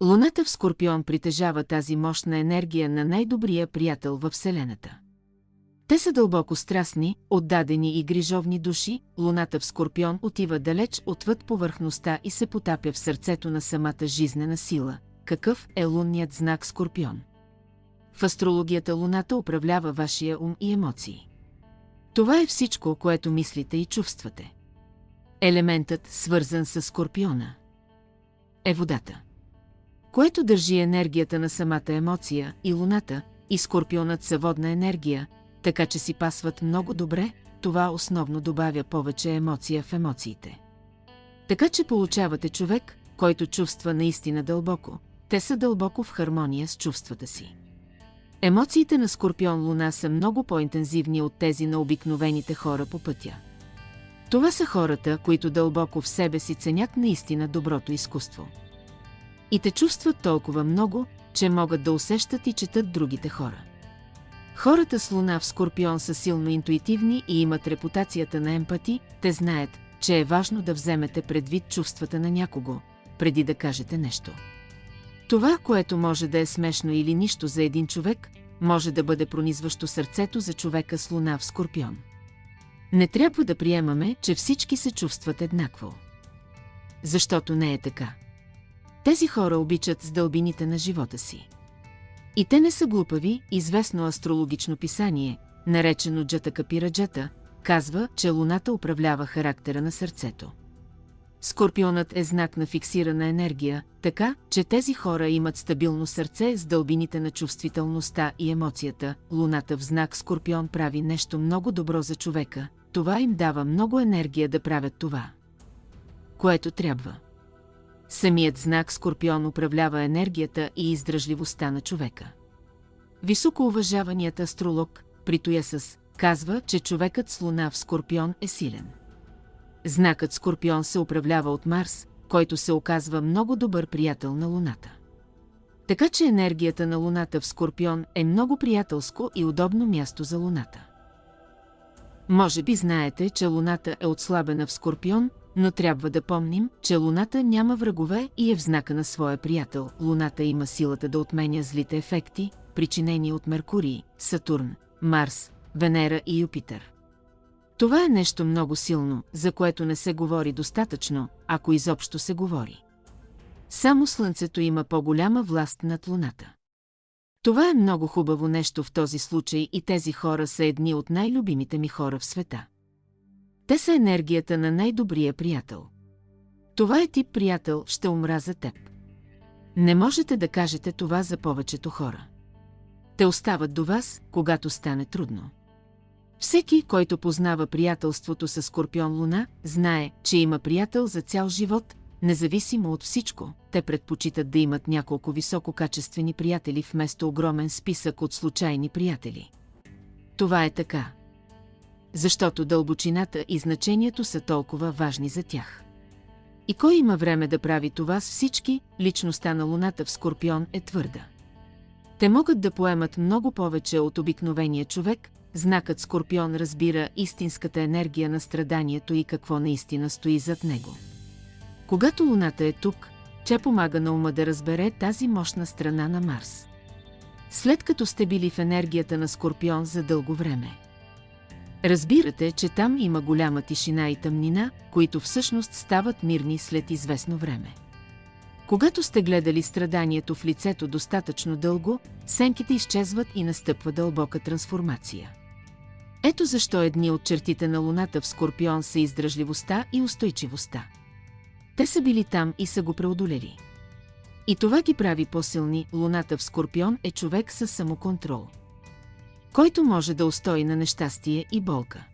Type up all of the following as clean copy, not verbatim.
Луната в Скорпион притежава тази мощна енергия на най-добрия приятел във Вселената. Те са дълбоко страстни, отдадени и грижовни души. Луната в Скорпион отива далеч отвъд повърхността и се потапя в сърцето на самата жизнена сила. Какъв е лунният знак Скорпион? В астрологията Луната управлява вашия ум и емоции. Това е всичко, което мислите и чувствате. Елементът, свързан с Скорпиона, е водата, което държи енергията на самата емоция. И Луната, и Скорпионът са водна енергия, така че си пасват много добре. Това основно добавя повече емоция в емоциите. Така че получавате човек, който чувства наистина дълбоко. Те са дълбоко в хармония с чувствата си. Емоциите на Скорпион Луна са много по-интензивни от тези на обикновените хора по пътя. Това са хората, които дълбоко в себе си ценят наистина доброто изкуство. И те чувстват толкова много, че могат да усещат и четат другите хора. Хората с Луна в Скорпион са силно интуитивни и имат репутацията на емпати. Те знаят, че е важно да вземете предвид чувствата на някого, преди да кажете нещо. Това, което може да е смешно или нищо за един човек, може да бъде пронизващо сърцето за човека с Луна в Скорпион. Не трябва да приемаме, че всички се чувстват еднакво. Защото не е така. Тези хора обичат с дълбините на живота си. И те не са глупави. Известно астрологично писание, наречено Джатака Пираджата, казва, че Луната управлява характера на сърцето. Скорпионът е знак на фиксирана енергия, така, че тези хора имат стабилно сърце с дълбините на чувствителността и емоцията. Луната в знак Скорпион прави нещо много добро за човека. Това им дава много енергия да правят това, което трябва. Самият знак Скорпион управлява енергията и издръжливостта на човека. Високоуважаваният астролог Притуясъс казва, че човекът с Луна в Скорпион е силен. Знакът Скорпион се управлява от Марс, който се оказва много добър приятел на Луната. Така че енергията на Луната в Скорпион е много приятелско и удобно място за Луната. Може би знаете, че Луната е отслабена в Скорпион, но трябва да помним, че Луната няма врагове и е в знака на своя приятел. Луната има силата да отменя злите ефекти, причинени от Меркурий, Сатурн, Марс, Венера и Юпитер. Това е нещо много силно, за което не се говори достатъчно, ако изобщо се говори. Само Слънцето има по-голяма власт над Луната. Това е много хубаво нещо в този случай и тези хора са едни от най-любимите ми хора в света. Те са енергията на най-добрия приятел. Това е тип приятел, ще умра за теб. Не можете да кажете това за повечето хора. Те остават до вас, когато стане трудно. Всеки, който познава приятелството с Скорпион Луна, знае, че има приятел за цял живот, независимо от всичко. Те предпочитат да имат няколко висококачествени приятели вместо огромен списък от случайни приятели. Това е така, защото дълбочината и значението са толкова важни за тях. И кой има време да прави това с всички? Личността на Луната в Скорпион е твърда. Те могат да поемат много повече от обикновения човек. Знакът Скорпион разбира истинската енергия на страданието и какво наистина стои зад него. Когато Луната е тук, тя помага на ума да разбере тази мощна страна на Марс. След като сте били в енергията на Скорпион за дълго време, разбирате, че там има голяма тишина и тъмнина, които всъщност стават мирни след известно време. Когато сте гледали страданието в лицето достатъчно дълго, сенките изчезват и настъпва дълбока трансформация. Ето защо едни от чертите на Луната в Скорпион са издръжливостта и устойчивостта. Те са били там и са го преодолели. И това ги прави по-силни. Луната в Скорпион е човек със самоконтрол, който може да устои на нещастие и болка.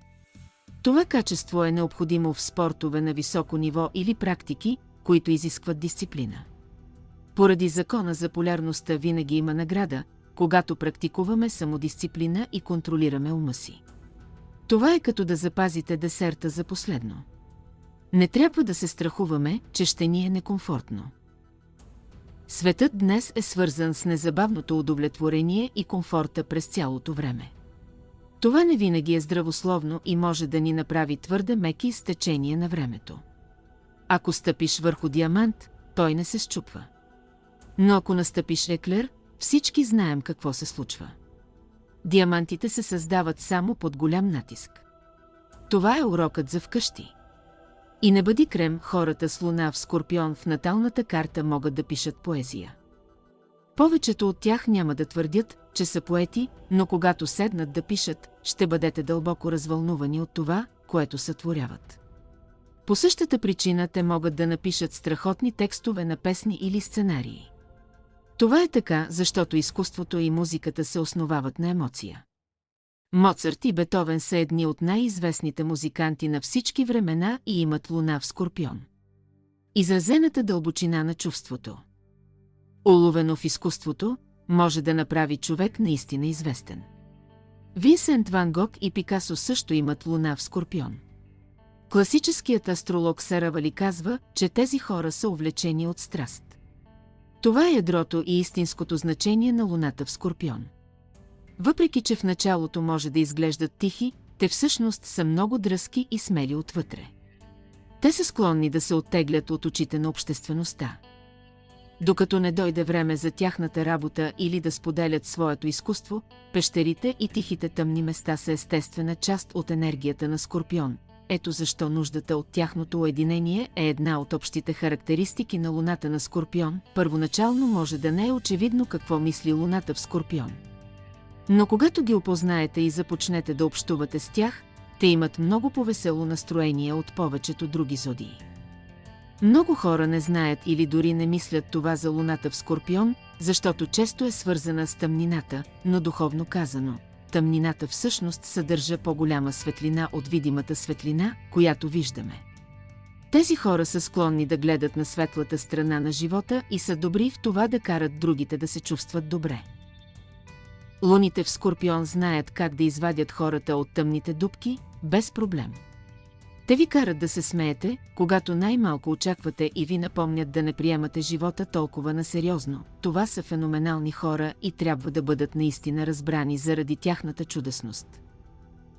Това качество е необходимо в спортове на високо ниво или практики, които изискват дисциплина. Поради закона за полярността винаги има награда, когато практикуваме самодисциплина и контролираме ума си. Това е като да запазите десерта за последно. Не трябва да се страхуваме, че ще ни е некомфортно. Светът днес е свързан с незабавното удовлетворение и комфорта през цялото време. Това не винаги е здравословно и може да ни направи твърде меки с течение на времето. Ако стъпиш върху диамант, той не се счупва. Но ако настъпиш еклер, всички знаем какво се случва. Диамантите се създават само под голям натиск. Това е урокът за вкъщи. И не бъди крем, хората с луна в Скорпион в наталната карта могат да пишат поезия. Повечето от тях няма да твърдят, че са поети, но когато седнат да пишат, ще бъдете дълбоко развълнувани от това, което сътворяват. По същата причина те могат да напишат страхотни текстове на песни или сценарии. Това е така, защото изкуството и музиката се основават на емоция. Моцарт и Бетовен са едни от най-известните музиканти на всички времена и имат луна в Скорпион. Изразената дълбочина на чувството, уловено в изкуството, може да направи човек наистина известен. Винсент Ван Гог и Пикасо също имат луна в Скорпион. Класическият астролог Саравали казва, че тези хора са увлечени от страст. Това е ядрото и истинското значение на луната в Скорпион. Въпреки че в началото може да изглеждат тихи, те всъщност са много дръзки и смели отвътре. Те са склонни да се оттеглят от очите на обществеността. Докато не дойде време за тяхната работа или да споделят своето изкуство, пещерите и тихите тъмни места са естествена част от енергията на Скорпион. Ето защо нуждата от тяхното уединение е една от общите характеристики на луната на Скорпион. Първоначално може да не е очевидно какво мисли луната в Скорпион. Но когато ги опознаете и започнете да общувате с тях, те имат много по-весело настроение от повечето други зодии. Много хора не знаят или дори не мислят това за луната в Скорпион, защото често е свързана с тъмнината, но духовно казано, тъмнината всъщност съдържа по-голяма светлина от видимата светлина, която виждаме. Тези хора са склонни да гледат на светлата страна на живота и са добри в това да карат другите да се чувстват добре. Луните в Скорпион знаят как да извадят хората от тъмните дупки, без проблем. Те ви карат да се смеете, когато най-малко очаквате и ви напомнят да не приемате живота толкова насериозно. Това са феноменални хора и трябва да бъдат наистина разбрани заради тяхната чудесност.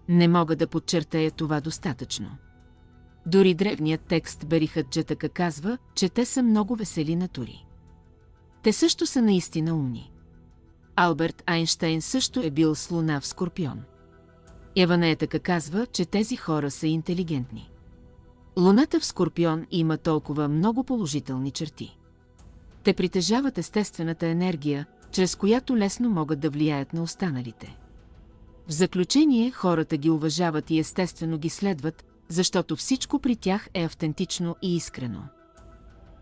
Не мога да подчертая това достатъчно. Дори древният текст Берихът Джатака казва, че те са много весели натури. Те също са наистина умни. Алберт Айнщайн също е бил с луна в Скорпион. Еванеетъка казва, че тези хора са интелигентни. Луната в Скорпион има толкова много положителни черти. Те притежават естествената енергия, чрез която лесно могат да влияят на останалите. В заключение, хората ги уважават и естествено ги следват, защото всичко при тях е автентично и искрено.